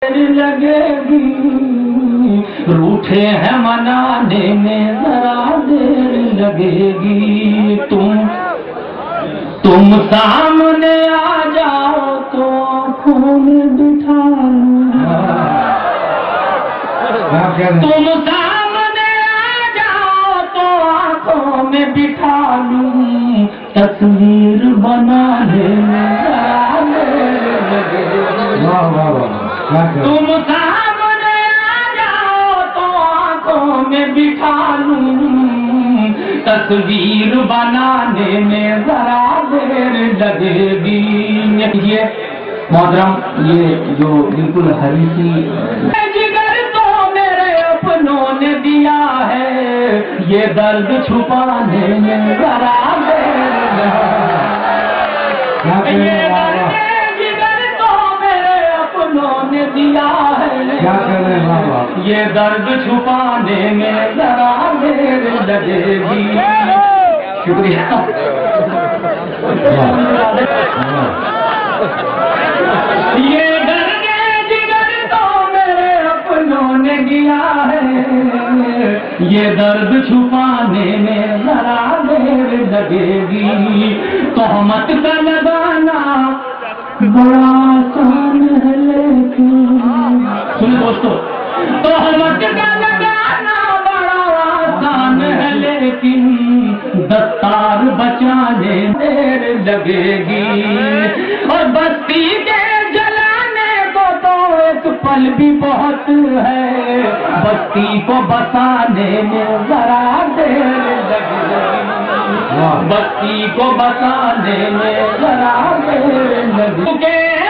لگے گی، روٹھے ہیں منانے میں ذرا دیر لگے گی، تم سامنے آ جاؤ تو آنکھوں میں بٹھا لوں، تم سامنے آ جاؤ تو آنکھوں میں بٹھا لوں، تصویر بنانے میں ذرا دیر لگے گی، تم سامنے آ جاؤ تو آنکھوں میں بٹھا لوں، تصویر بنانے میں ذرا دیر لگے گی۔ یہ محترم، یہ جو بالکل حریصی جگر تو میرے اپنوں نے دیا ہے، یہ درد چھپانے میں ذرا دیر لگے گی، نے دیا ہے، یہ درد چھپانے میں ذرا دیر لگے گی۔ شکریہ۔ یہ درد جگر تو میرے اپنوں نے دیا ہے، یہ درد چھپانے میں ذرا دیر لگے گی، تہمت کا لگانا بڑا آسان ہے لیکن، سنیں دوستو، تہمت کا لگانا بڑا آسان ہے لیکن دستار بچانے دیر لگے گی، اور بستی کے جلانے کو تو ایک پل بھی بہت ہے، بستی کو بسانے میں ذرا دیر لگے گی، بستی کو بسانے میں ذرا دیر لگے گی۔